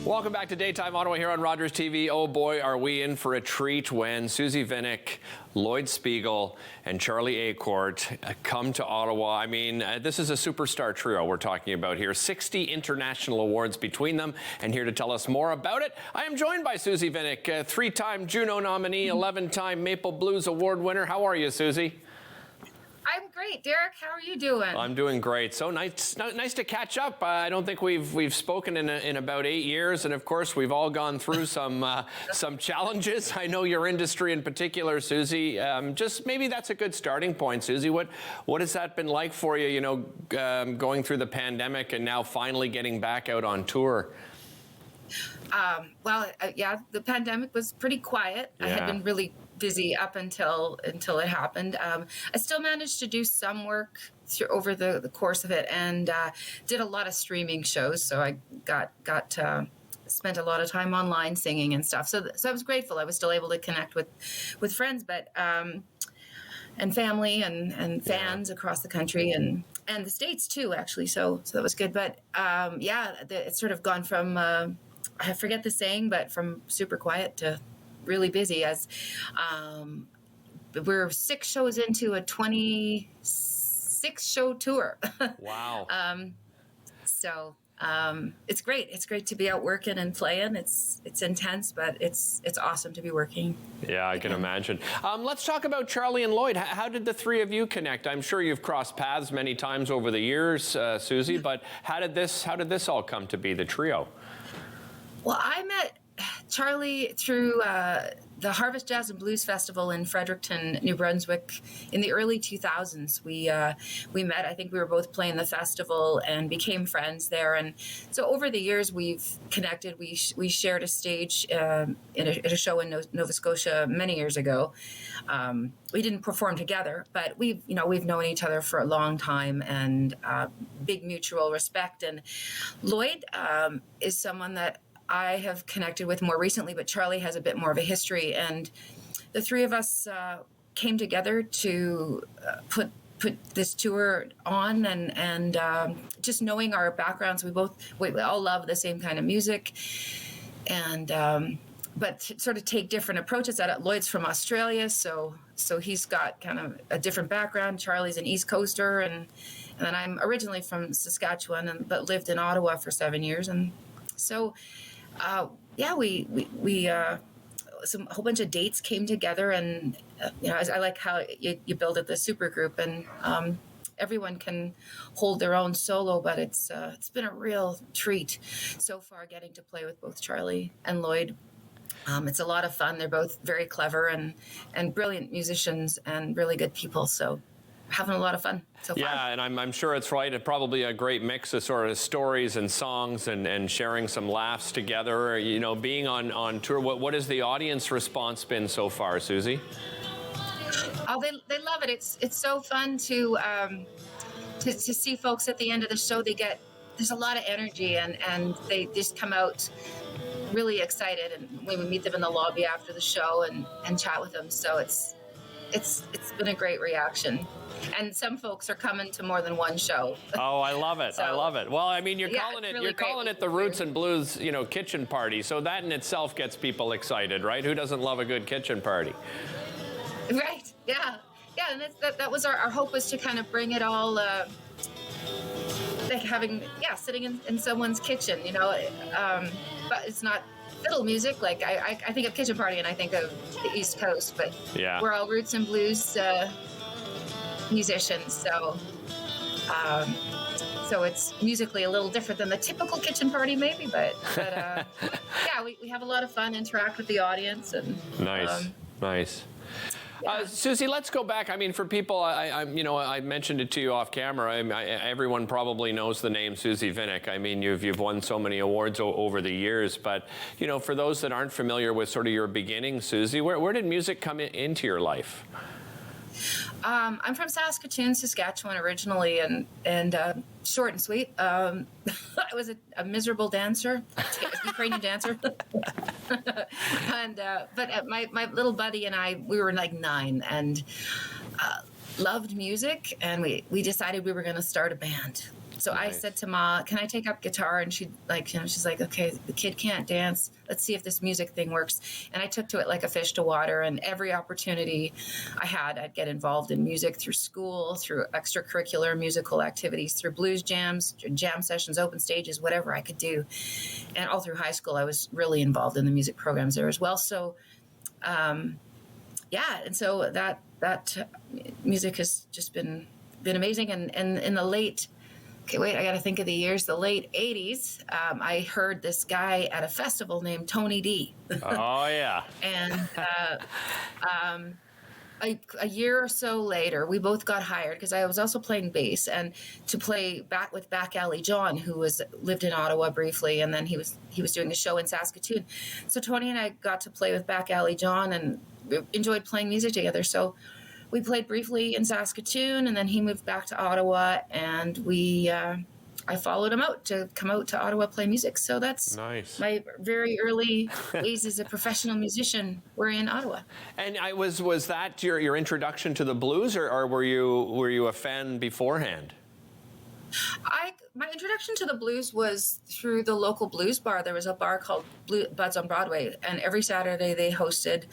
Welcome back to Daytime Ottawa here on Rogers TV. Oh boy, are we in for a treat when Suzie Vinnick, Lloyd Spiegel, and Charlie Acorte come to Ottawa. I mean, this is a superstar trio we're talking about here. 60 international awards between them. And here to tell us more about it, I am joined by Suzie Vinnick, a 3-time Juno nominee, 11-time Maple Blues Award winner. How are you, Suzie? I'm great, Derek. How are you doing? I'm doing great. So nice to catch up. I don't think we've spoken in about 8 years, and of course we've all gone through some challenges. I know your industry in particular, Suzie. Just maybe that's a good starting point, Suzie. What has that been like for you? You know, going through the pandemic and now finally getting back out on tour. Yeah, the pandemic was pretty quiet. Yeah. I had been really busy up until it happened. I still managed to do some work over the course of it, and did a lot of streaming shows. So I spent a lot of time online singing and stuff. So I was grateful. I was still able to connect with friends, but and family and fans across the country and the States too, actually. So that was good. But it's sort of gone from I forget the saying, but from super quiet to really busy, as we're 6 shows into a 26-show tour. Wow. So it's great. It's great to be out working and playing. It's intense, but it's awesome to be working. Yeah, I can imagine. Let's talk about Charlie and Lloyd. How did the three of you connect? I'm sure you've crossed paths many times over the years, Suzie, but how did this all come to be, the trio? Well, I met Charlie through the Harvest Jazz and Blues Festival in Fredericton, New Brunswick, in the early 2000s. We met. I think we were both playing the festival and became friends there. And so over the years, we've connected. We shared a stage in a show in Nova Scotia many years ago. We didn't perform together, but we've known each other for a long time, and big mutual respect. And Lloyd is someone that I have connected with more recently, but Charlie has a bit more of a history, and the three of us came together to put this tour on, and just knowing our backgrounds, we all love the same kind of music, and but sort of take different approaches at it. Lloyd's from Australia, so he's got kind of a different background. Charlie's an East Coaster, and then I'm originally from Saskatchewan, but lived in Ottawa for 7 years, and so. We a whole bunch of dates came together, and I like how you build it, the super group, and everyone can hold their own solo, but it's been a real treat so far getting to play with both Charlie and Lloyd. It's a lot of fun. They're both very clever and brilliant musicians and really good people. So. Having a lot of fun so far. Yeah, and I'm sure it's right. It's probably a great mix of sort of stories and songs and sharing some laughs together. You know, being on tour. What has the audience response been so far, Suzie? Oh, they love it. It's so fun to see folks at the end of the show. There's a lot of energy, and they just come out really excited. And we meet them in the lobby after the show and chat with them. So it's been a great reaction. And some folks are coming to more than one show. Oh, I love it. I love it. Well, I mean, you're calling it the Roots and Blues, kitchen party. So that in itself gets people excited, right? Who doesn't love a good kitchen party? Right. Yeah. Yeah. And that was our hope, was to kind of bring it all, sitting in someone's kitchen, but it's not fiddle music. Like I think of kitchen party and I think of the East Coast, but we're all Roots and Blues musicians, so it's musically a little different than the typical kitchen party, maybe, but we have a lot of fun, interact with the audience, and nice. Suzie, let's go back. I mean, for people, I mentioned it to you off camera. Everyone probably knows the name Suzie Vinnick. I mean, you've won so many awards over the years. But for those that aren't familiar with sort of your beginnings, Suzie, where did music come into your life? I'm from Saskatoon, Saskatchewan originally, and short and sweet. I was a miserable dancer, Ukrainian dancer, but my little buddy and I, we were like 9 and loved music, and we decided we were going to start a band. So I said to Ma, "Can I take up guitar?" And she she's like, "Okay, the kid can't dance. Let's see if this music thing works." And I took to it like a fish to water. And every opportunity I had, I'd get involved in music through school, through extracurricular musical activities, through blues jams, jam sessions, open stages, whatever I could do. And all through high school, I was really involved in the music programs there as well. So, and so that music has just been amazing. And in the late, I got to think of the years, the late 80s, I heard this guy at a festival named Tony D. Oh, yeah. And a year or so later, we both got hired because I was also playing bass and to play back with Back Alley John, who lived in Ottawa briefly, and then he was doing a show in Saskatoon. So Tony and I got to play with Back Alley John and enjoyed playing music together. So we played briefly in Saskatoon, and then he moved back to Ottawa, and I followed him out to come out to Ottawa, play music. So that's nice. My very early days as a professional musician were in Ottawa. And was that your introduction to the blues, or were you a fan beforehand? My introduction to the blues was through the local blues bar. There was a bar called Buds on Broadway, and every Saturday they hosted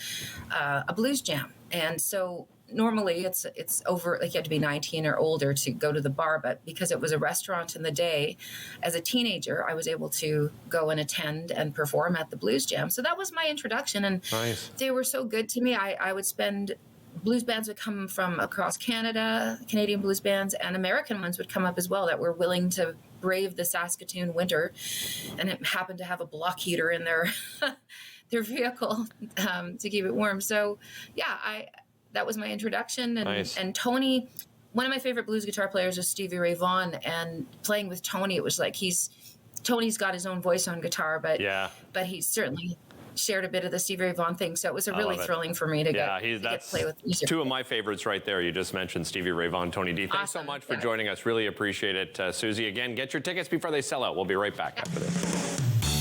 a blues jam. And so normally it's over, like you have to be 19 or older to go to the bar, but because it was a restaurant in the day, as a teenager, I was able to go and attend and perform at the blues jam. So that was my introduction, and nice. They were so good to me. I would spend, blues bands would come from across Canada, Canadian blues bands, and American ones would come up as well that were willing to brave the Saskatoon winter, and it happened to have a block heater in their vehicle to keep it warm. So that was my introduction. And, nice. And Tony, one of my favorite blues guitar players was Stevie Ray Vaughan, and playing with Tony, it was like Tony's got his own voice on guitar, but he certainly shared a bit of the Stevie Ray Vaughan thing. So it was really thrilling for me to get to play with music. Two of my favorites right there. You just mentioned Stevie Ray Vaughan, Tony D. Thanks so much for joining us. Really appreciate it, Suzie. Again, get your tickets before they sell out. We'll be right back after this.